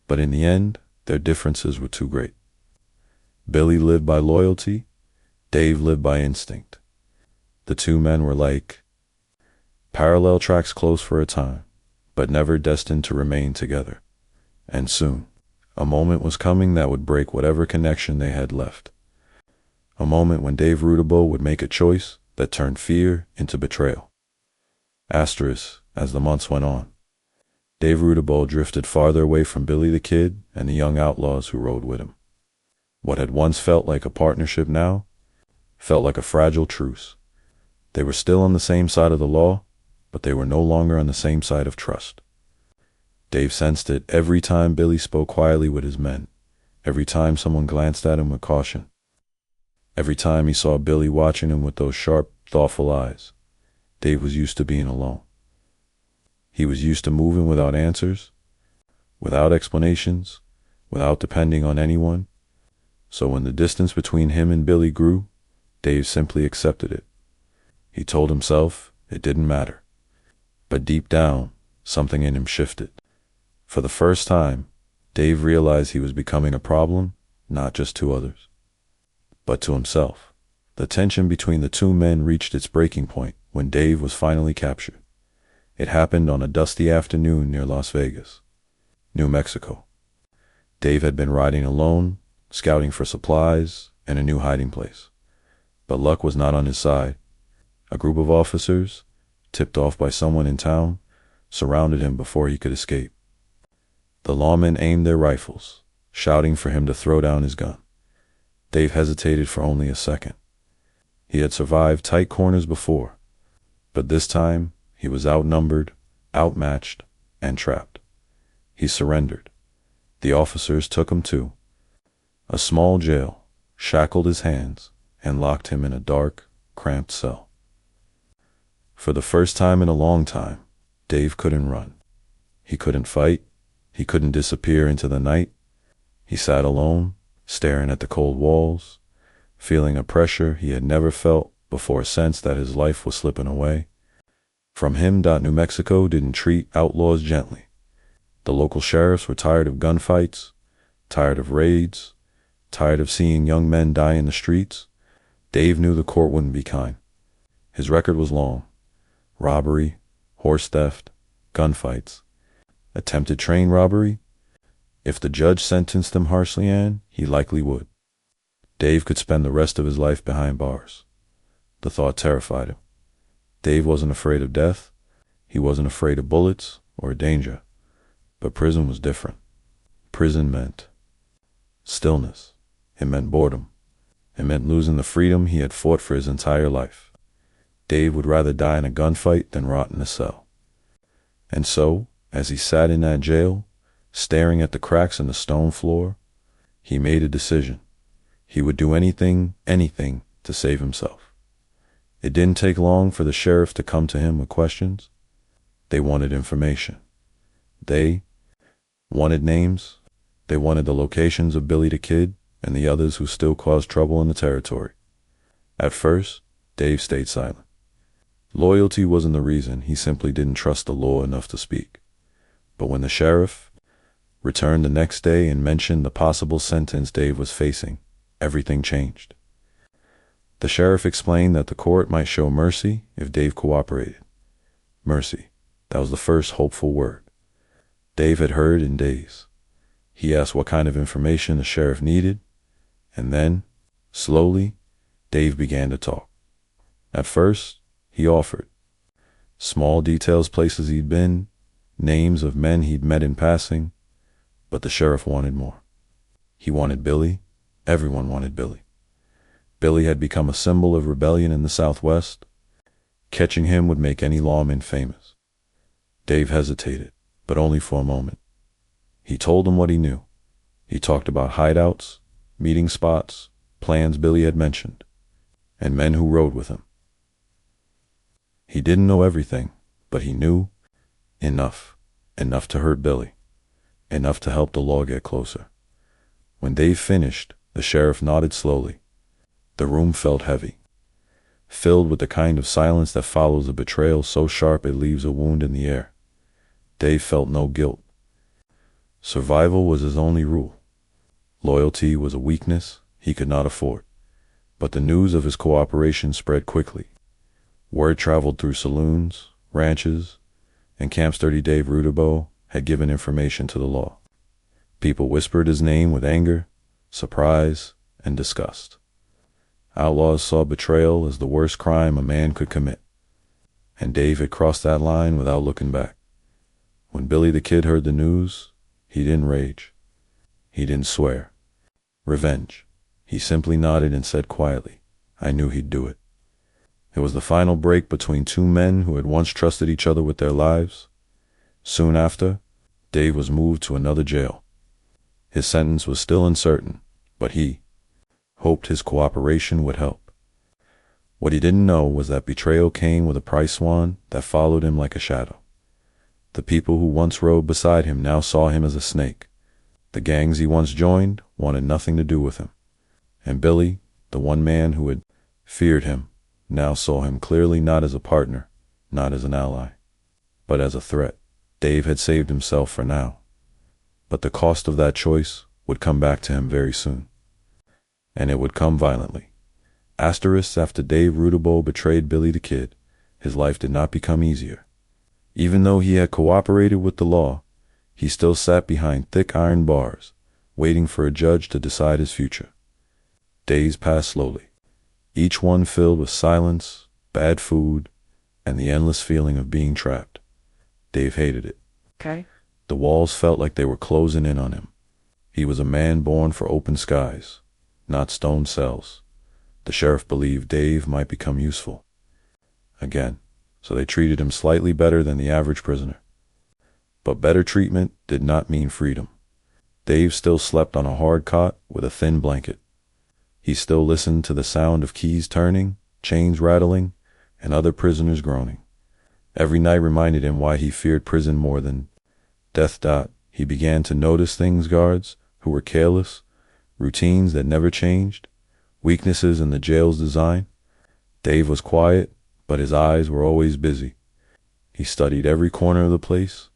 But in the end, their differences were too great. Billy lived by loyalty. Dave lived by instinct. The two men were like parallel tracks, close for a time, but never destined to remain together. And soon, a moment was coming that would break whatever connection they had left. A moment when Dave Rudabaugh would make a choice that turned fear into betrayal. Asterisk, as the months went on, Dave Rudabaugh drifted farther away from Billy the Kid and the young outlaws who rode with him. What had once felt like a partnership now felt like a fragile truce. They were still on the same side of the law, but they were no longer on the same side of trust. Dave sensed it every time Billy spoke quietly with his men, every time someone glanced at him with caution, every time he saw Billy watching him with those sharp, thoughtful eyes. Dave was used to being alone. He was used to moving without answers, without explanations, without depending on anyone. So when the distance between him and Billy grew, Dave simply accepted it. He told himself it didn't matter. But deep down, something in him shifted. For the first time, Dave realized he was becoming a problem, not just to others, but to himself. The tension between the two men reached its breaking point when Dave was finally captured. It happened on a dusty afternoon near Las Vegas, New Mexico. Dave had been riding alone, scouting for supplies and a new hiding place. But luck was not on his side. A group of officers, tipped off by someone in town, surrounded him before he could escape. The lawmen aimed their rifles, shouting for him to throw down his gun. Dave hesitated for only a second. He had survived tight corners before, but this time he was outnumbered, outmatched, and trapped. He surrendered. The officers took him to a small jail, shackled his hands, and locked him in a dark, cramped cell. For the first time in a long time, Dave couldn't run. He couldn't fight. He couldn't disappear into the night. He sat alone, staring at the cold walls, feeling a pressure he had never felt before, a sense that his life was slipping away from him. New Mexico didn't treat outlaws gently. The local sheriffs were tired of gunfights, tired of raids, tired of seeing young men die in the streets. Dave knew the court wouldn't be kind. His record was long. Robbery, horse theft, gunfights, attempted train robbery. If the judge sentenced him harshly, he likely would. Dave could spend the rest of his life behind bars. The thought terrified him. Dave wasn't afraid of death. He wasn't afraid of bullets or danger. But prison was different. Prison meant stillness. It meant boredom. It meant losing the freedom he had fought for his entire life. Dave would rather die in a gunfight than rot in a cell. And so, as he sat in that jail, staring at the cracks in the stone floor, he made a decision. He would do anything to save himself. It didn't take long for the sheriff to come to him with questions. They wanted information. They wanted names. They wanted the locations of Billy the Kid and the others who still caused trouble in the territory. At first, Dave stayed silent. Loyalty wasn't the reason. He simply didn't trust the law enough to speak. But when the sheriff returned the next day and mentioned the possible sentence Dave was facing, everything changed. The sheriff explained that the court might show mercy if Dave cooperated. Mercy. That was the first hopeful word Dave had heard in days. He asked what kind of information the sheriff needed, and then, slowly, Dave began to talk. At first, he offered small details, places he'd been, names of men he'd met in passing, but the sheriff wanted more. He wanted Billy. Everyone wanted Billy. Billy had become a symbol of rebellion in the Southwest. Catching him would make any lawman famous. Dave hesitated, but only for a moment. He told him what he knew. He talked about hideouts, meeting spots, plans Billy had mentioned, and men who rode with him. He didn't know everything, but he knew enough. Enough to hurt Billy. Enough to help the law get closer. When Dave finished, the sheriff nodded slowly. The room felt heavy, filled with the kind of silence that follows a betrayal so sharp it leaves a wound in the air. Dave felt no guilt. Survival was his only rule. Loyalty was a weakness he could not afford. But the news of his cooperation spread quickly. Word traveled through saloons, ranches, and camps. Dirty Dave Rudabaugh had given information to the law. People whispered his name with anger, surprise, and disgust. Outlaws saw betrayal as the worst crime a man could commit, and Dave had crossed that line without looking back. When Billy the Kid heard the news, he didn't rage. He didn't swear. Revenge. He simply nodded and said quietly, "I knew he'd do it." It was the final break between two men who had once trusted each other with their lives. Soon after, Dave was moved to another jail. His sentence was still uncertain, but he hoped his cooperation would help. What he didn't know was that betrayal came with a price one that followed him like a shadow. The people who once rode beside him now saw him as a snake. The gangs he once joined wanted nothing to do with him. And Billy, the one man who had feared him, now saw him clearly not as a partner, not as an ally, but as a threat. Dave had saved himself for now, but the cost of that choice would come back to him very soon. And it would come violently. Asterisks after Dave Rudabaugh betrayed Billy the Kid, his life did not become easier. Even though he had cooperated with the law, he still sat behind thick iron bars, waiting for a judge to decide his future. Days passed slowly, each one filled with silence, bad food, and the endless feeling of being trapped. Dave hated it. Okay. The walls felt like they were closing in on him. He was a man born for open skies, not stone cells. The sheriff believed Dave might become useful again, so they treated him slightly better than the average prisoner. But better treatment did not mean freedom. Dave still slept on a hard cot with a thin blanket. He still listened to the sound of keys turning, chains rattling, and other prisoners groaning. Every night reminded him why he feared prison more than death. He began to notice things: guards who were careless, routines that never changed, weaknesses in the jail's design. Dave was quiet, but his eyes were always busy. He studied every corner of the place,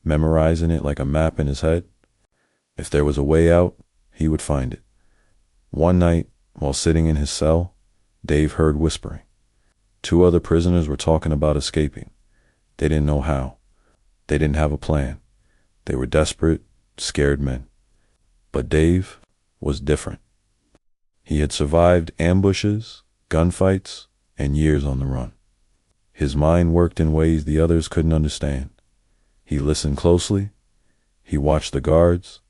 memorizing it like a map in his head. If there was a way out, he would find it. One night, while sitting in his cell, Dave heard whispering. Two other prisoners were talking about escaping. They didn't know how. They didn't have a plan. They were desperate, scared men. But Dave was different. He had survived ambushes, gunfights, and years on the run. His mind worked in ways the others couldn't understand. He listened closely. He watched the guards.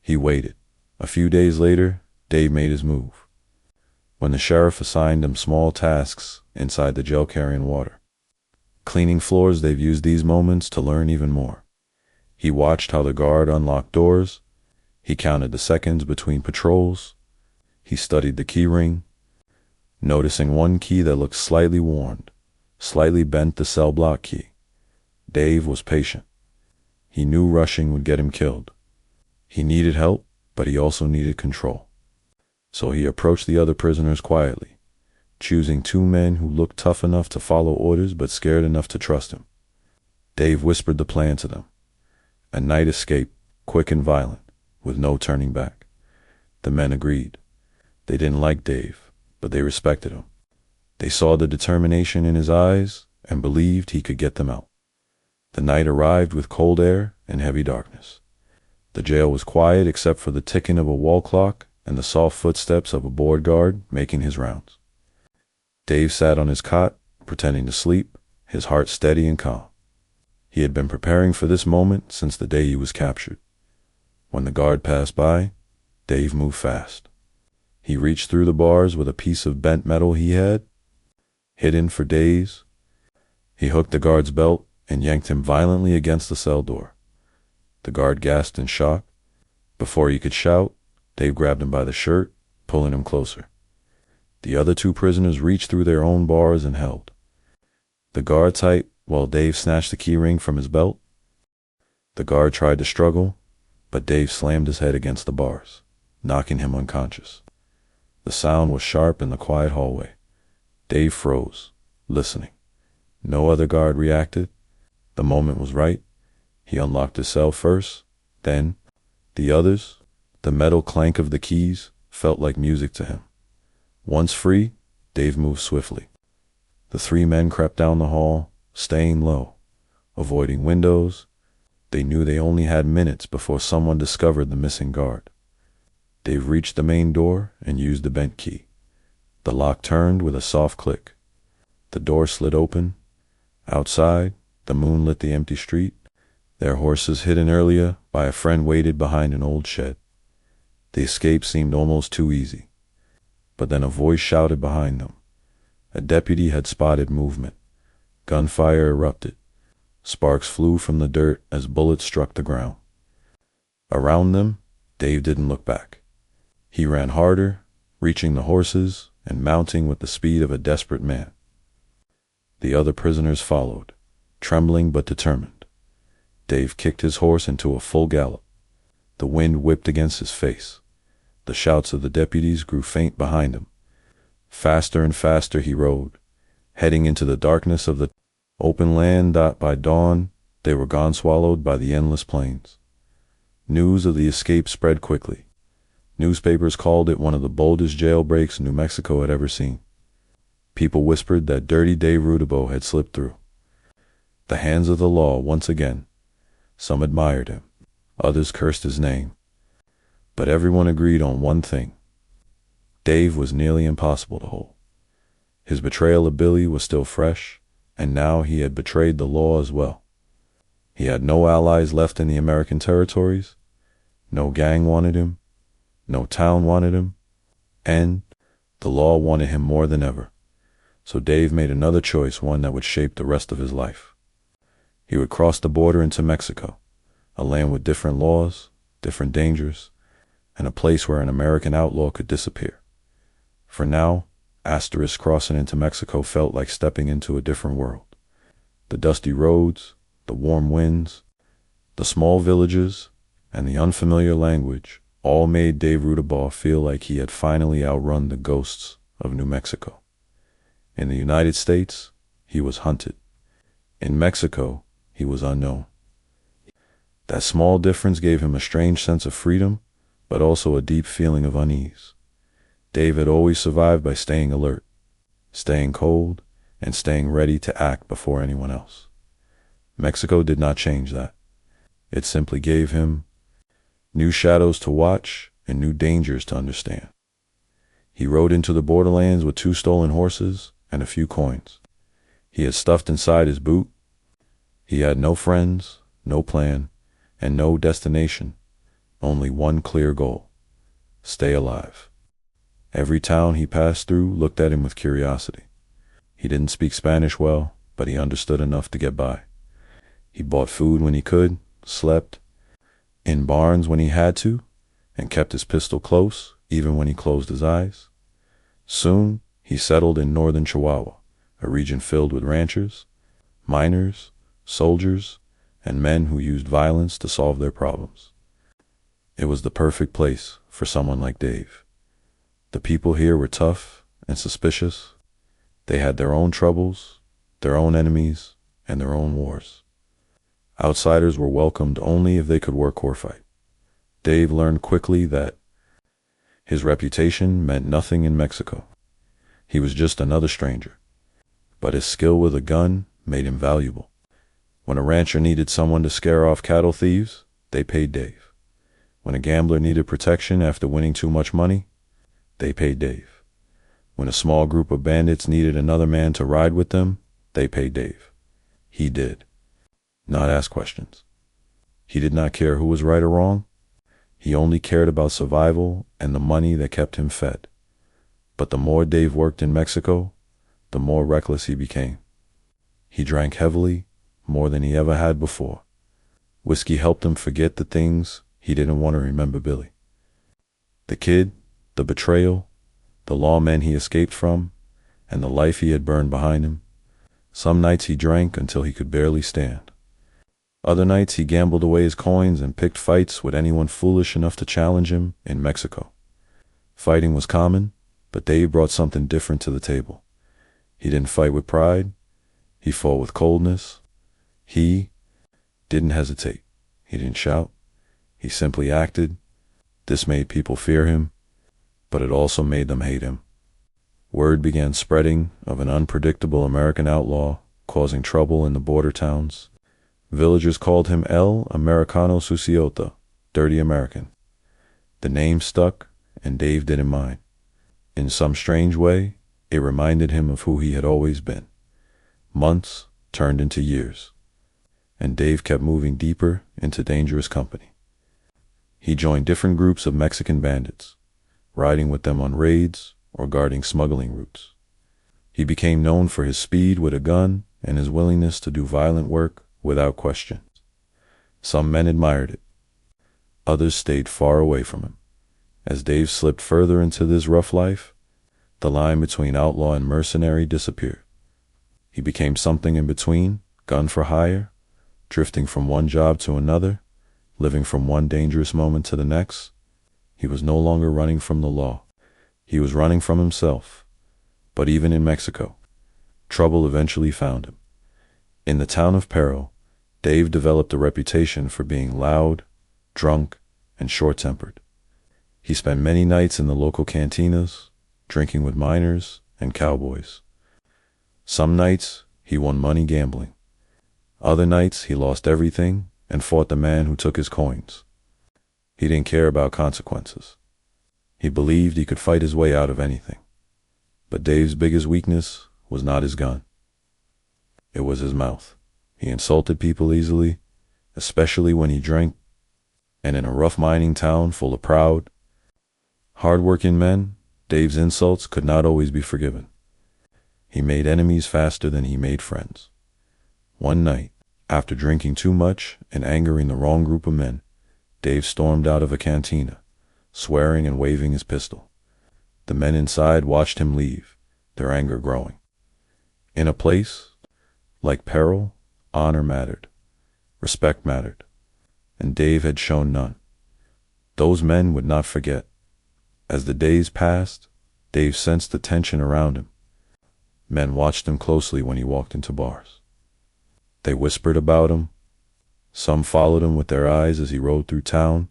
He waited. A few days later, Dave made his move. When the sheriff assigned him small tasks inside the jail carrying water, cleaning floors, Dave used these moments to learn even more. He watched how the guard unlocked doors. He counted the seconds between patrols. He studied the key ring, noticing one key that looked slightly worn, slightly bent, the cell block key. Dave was patient. He knew rushing would get him killed. He needed help, but he also needed control. So he approached the other prisoners quietly, choosing two men who looked tough enough to follow orders but scared enough to trust him. Dave whispered the plan to them. A night escape, quick and violent, with no turning back. The men agreed. They didn't like Dave, but they respected him. They saw the determination in his eyes and believed he could get them out. The night arrived with cold air and heavy darkness. The jail was quiet except for the ticking of a wall clock and the soft footsteps of a board guard making his rounds. Dave sat on his cot, pretending to sleep, his heart steady and calm. He had been preparing for this moment since the day he was captured. When the guard passed by, Dave moved fast. He reached through the bars with a piece of bent metal he had hidden for days. He hooked the guard's belt and yanked him violently against the cell door. The guard gasped in shock. Before he could shout, Dave grabbed him by the shirt, pulling him closer. The other two prisoners reached through their own bars and held the guard tight while Dave snatched the key ring from his belt. The guard tried to struggle, but Dave slammed his head against the bars, knocking him unconscious. The sound was sharp in the quiet hallway. Dave froze, listening. No other guard reacted. The moment was right. He unlocked his cell first, then the others. The metal clank of the keys felt like music to him. Once free, Dave moved swiftly. The three men crept down the hall, staying low, avoiding windows. They knew they only had minutes before someone discovered the missing guard. Dave reached the main door and used the bent key. The lock turned with a soft click. The door slid open. Outside, the moon lit the empty street. Their horses, hidden earlier by a friend, waited behind an old shed. The escape seemed almost too easy. But then a voice shouted behind them. A deputy had spotted movement. Gunfire erupted. Sparks flew from the dirt as bullets struck the ground. Around them, Dave didn't look back. He ran harder, reaching the horses and mounting with the speed of a desperate man. The other prisoners followed, trembling but determined. Dave kicked his horse into a full gallop. The wind whipped against his face. The shouts of the deputies grew faint behind him. Faster and faster he rode, heading into the darkness of the open land. By dawn, they were gone, swallowed by the endless plains. News of the escape spread quickly. Newspapers called it one of the boldest jailbreaks New Mexico had ever seen. People whispered that Dirty Dave Rudabaugh had slipped through the hands of the law once again. Some admired him, others cursed his name. But everyone agreed on one thing. Dave was nearly impossible to hold. His betrayal of Billy was still fresh, and now he had betrayed the law as well. He had no allies left in the American territories. No gang wanted him. No town wanted him. And the law wanted him more than ever. So Dave made another choice, one that would shape the rest of his life. He would cross the border into Mexico, a land with different laws, different dangers, and a place where an American outlaw could disappear. For now, crossing into Mexico felt like stepping into a different world. The dusty roads, the warm winds, the small villages, and the unfamiliar language all made Dave Rudabaugh feel like he had finally outrun the ghosts of New Mexico. In the United States, he was hunted. In Mexico, he was unknown. That small difference gave him a strange sense of freedom, but also a deep feeling of unease. Dave had always survived by staying alert, staying cold, and staying ready to act before anyone else. Mexico did not change that. It simply gave him new shadows to watch and new dangers to understand. He rode into the borderlands with 2 stolen horses and a few coins. He had stuffed inside his boot. He had no friends, no plan, and no destination, only one clear goal: stay alive. Every town he passed through looked at him with curiosity. He didn't speak Spanish well, but he understood enough to get by. He bought food when he could, slept in barns when he had to, and kept his pistol close even when he closed his eyes. Soon, he settled in northern Chihuahua, a region filled with ranchers, miners, soldiers, and men who used violence to solve their problems. It was the perfect place for someone like Dave. The people here were tough and suspicious. They had their own troubles, their own enemies, and their own wars. Outsiders were welcomed only if they could work or fight. Dave learned quickly that his reputation meant nothing in Mexico. He was just another stranger. But his skill with a gun made him valuable. When a rancher needed someone to scare off cattle thieves, they paid Dave. When a gambler needed protection after winning too much money, they paid Dave. When a small group of bandits needed another man to ride with them, they paid Dave. He did not ask questions. He did not care who was right or wrong. He only cared about survival and the money that kept him fed. But the more Dave worked in Mexico, the more reckless he became. He drank heavily, more than he ever had before. Whiskey helped him forget the things he didn't want to remember Billy. The kid, the betrayal, the lawmen he escaped from, and the life he had burned behind him. Some nights he drank until he could barely stand. Other nights he gambled away his coins and picked fights with anyone foolish enough to challenge him in Mexico. Fighting was common, but Dave brought something different to the table. He didn't fight with pride. He fought with coldness. He didn't hesitate. He didn't shout. He simply acted. This made people fear him, but it also made them hate him. Word began spreading of an unpredictable American outlaw causing trouble in the border towns. Villagers called him El Americano Suciota, Dirty American. The name stuck, and Dave didn't mind. In some strange way, it reminded him of who he had always been. Months turned into years, and Dave kept moving deeper into dangerous company. He joined different groups of Mexican bandits, riding with them on raids or guarding smuggling routes. He became known for his speed with a gun and his willingness to do violent work without question. Some men admired it. Others stayed far away from him. As Dave slipped further into this rough life, the line between outlaw and mercenary disappeared. He became something in between, gun for hire, drifting from one job to another, living from one dangerous moment to the next. He was no longer running from the law. He was running from himself. But even in Mexico, trouble eventually found him. In the town of Peril, Dave developed a reputation for being loud, drunk, and short-tempered. He spent many nights in the local cantinas, drinking with miners and cowboys. Some nights, he won money gambling. Other nights, he lost everything and fought the man who took his coins. He didn't care about consequences. He believed he could fight his way out of anything. But Dave's biggest weakness was not his gun. It was his mouth. He insulted people easily, especially when he drank, and in a rough mining town full of proud, hard-working men, Dave's insults could not always be forgiven. He made enemies faster than he made friends. One night, after drinking too much and angering the wrong group of men, Dave stormed out of a cantina, swearing and waving his pistol. The men inside watched him leave, their anger growing. In a place like Peril, honor mattered, respect mattered, and Dave had shown none. Those men would not forget. As the days passed, Dave sensed the tension around him. Men watched him closely when he walked into bars. They whispered about him. Some followed him with their eyes as he rode through town.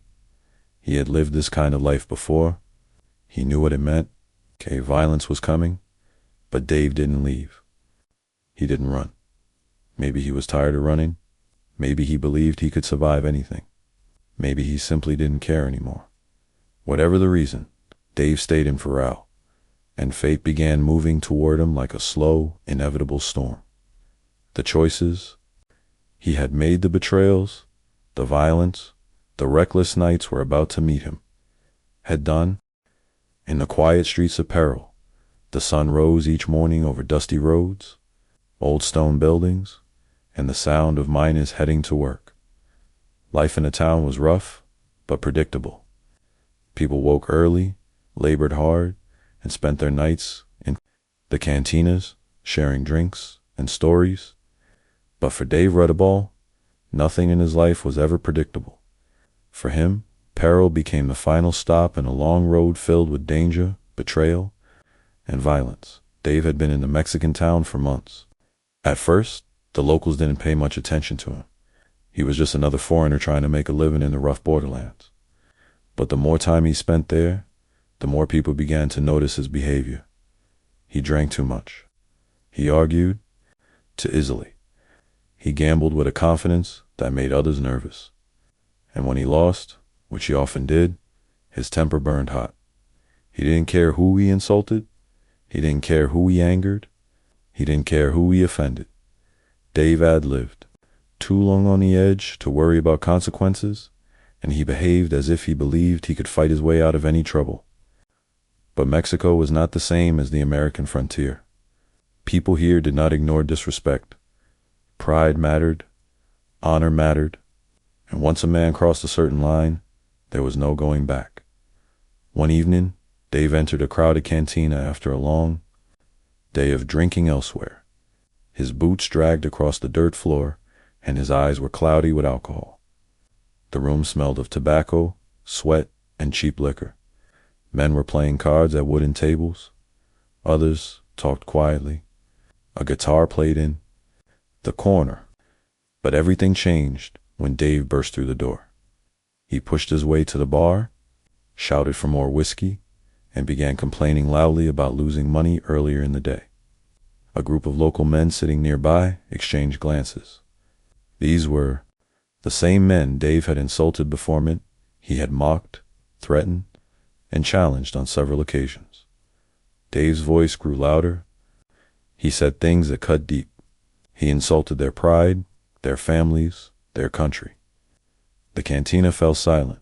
He had lived this kind of life before. He knew what it meant. Okay, violence was coming, but Dave didn't leave. He didn't run. Maybe he was tired of running. Maybe he believed he could survive anything. Maybe he simply didn't care anymore. Whatever the reason, Dave stayed in Betrayal, and fate began moving toward him like a slow, inevitable storm. The choices he had made, the betrayals, the violence, the reckless nights were about to meet him. Had done. In the quiet streets of Peril, the sun rose each morning over dusty roads, old stone buildings, and the sound of miners heading to work. Life in the town was rough, but predictable. People woke early, labored hard, and spent their nights in the cantinas, sharing drinks and stories. But for Dave Rudabaugh, nothing in his life was ever predictable. For him, Peril became the final stop in a long road filled with danger, betrayal, and violence. Dave had been in the Mexican town for months. At first, the locals didn't pay much attention to him. He was just another foreigner trying to make a living in the rough borderlands. But the more time he spent there, the more people began to notice his behavior. He drank too much. He argued too easily. He gambled with a confidence that made others nervous. And when he lost, which he often did, his temper burned hot. He didn't care who he insulted. He didn't care who he angered. He didn't care who he offended. Dave ad-lived, too long on the edge to worry about consequences, and he behaved as if he believed he could fight his way out of any trouble. But Mexico was not the same as the American frontier. People here did not ignore disrespect. Pride mattered, honor mattered, and once a man crossed a certain line, there was no going back. One evening, Dave entered a crowded cantina after a long day of drinking elsewhere. His boots dragged across the dirt floor, and his eyes were cloudy with alcohol. The room smelled of tobacco, sweat, and cheap liquor. Men were playing cards at wooden tables. Others talked quietly. A guitar played in the corner. But everything changed when Dave burst through the door. He pushed his way to the bar, shouted for more whiskey, and began complaining loudly about losing money earlier in the day. A group of local men sitting nearby exchanged glances. These were the same men Dave had insulted before him. He had mocked, threatened, and challenged on several occasions. Dave's voice grew louder. He said things that cut deep. He insulted their pride, their families, their country. The cantina fell silent,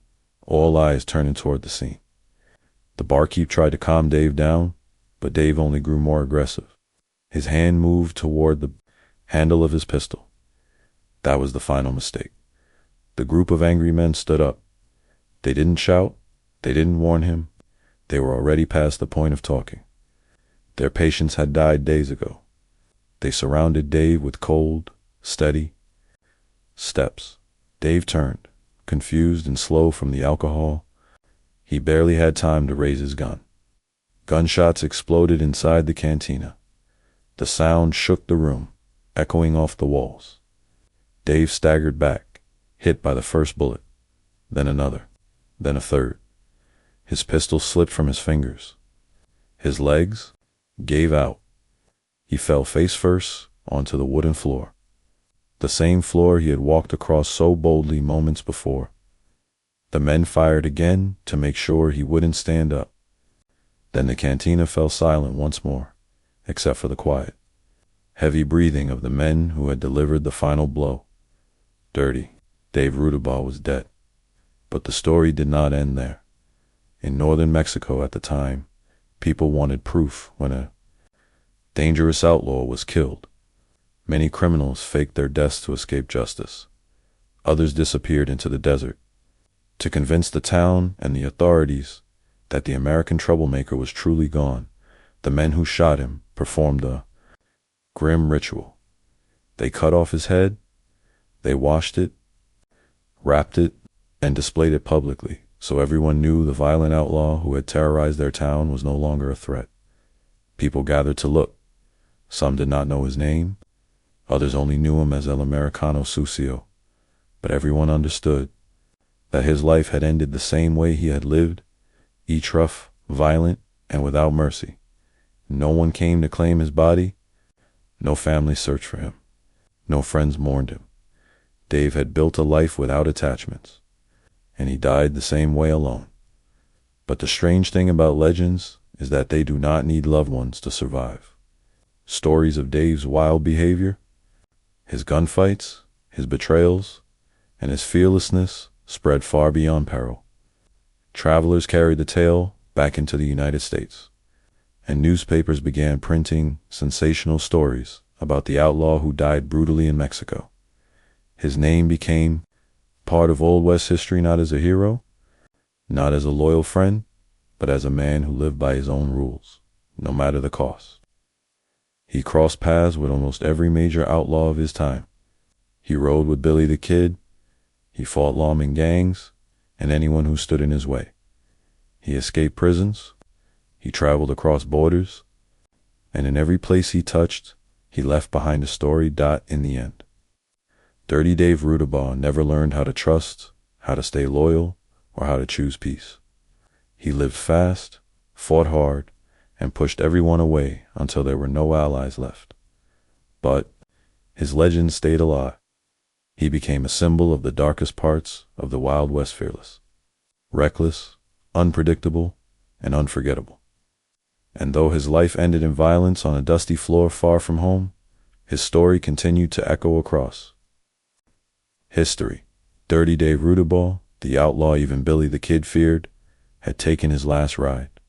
all eyes turning toward the scene. The barkeep tried to calm Dave down, but Dave only grew more aggressive. His hand moved toward the handle of his pistol. That was the final mistake. The group of angry men stood up. They didn't shout. They didn't warn him. They were already past the point of talking. Their patience had died days ago. They surrounded Dave with cold, steady steps. Dave turned, confused and slow from the alcohol. He barely had time to raise his gun. Gunshots exploded inside the cantina. The sound shook the room, echoing off the walls. Dave staggered back, hit by the first bullet, then another, then a third. His pistol slipped from his fingers. His legs gave out. He fell face first onto the wooden floor, the same floor he had walked across so boldly moments before. The men fired again to make sure he wouldn't stand up. Then the cantina fell silent once more, except for the quiet, heavy breathing of the men who had delivered the final blow. Dirty Dave Rudabaugh was dead. But the story did not end there. In northern Mexico at the time, people wanted proof when a dangerous outlaw was killed. Many criminals faked their deaths to escape justice. Others disappeared into the desert. To convince the town and the authorities that the American troublemaker was truly gone, the men who shot him performed a grim ritual. They cut off his head, they washed it, wrapped it, and displayed it publicly, so everyone knew the violent outlaw who had terrorized their town was no longer a threat. People gathered to look. Some did not know his name. Others only knew him as El Americano Sucio. But everyone understood that his life had ended the same way he had lived, each rough, violent, and without mercy. No one came to claim his body. No family searched for him. No friends mourned him. Dave had built a life without attachments, and he died the same way alone. But the strange thing about legends is that they do not need loved ones to survive. Stories of Dave's wild behavior, his gunfights, his betrayals, and his fearlessness spread far beyond peril. Travelers carried the tale back into the United States, and newspapers began printing sensational stories about the outlaw who died brutally in Mexico. His name became part of Old West history, not as a hero, not as a loyal friend, but as a man who lived by his own rules, no matter the cost. He crossed paths with almost every major outlaw of his time. He rode with Billy the Kid. He fought lawman gangs and anyone who stood in his way. He escaped prisons. He traveled across borders. And in every place he touched, he left behind a story. In the end, Dirty Dave Rudabaugh never learned how to trust, how to stay loyal, or how to choose peace. He lived fast, fought hard, and pushed everyone away until there were no allies left. But his legend stayed alive. He became a symbol of the darkest parts of the Wild West, fearless, reckless, unpredictable, and unforgettable. And though his life ended in violence on a dusty floor far from home, his story continued to echo across history. Dirty Dave Rudabaugh, the outlaw even Billy the Kid feared, had taken his last ride.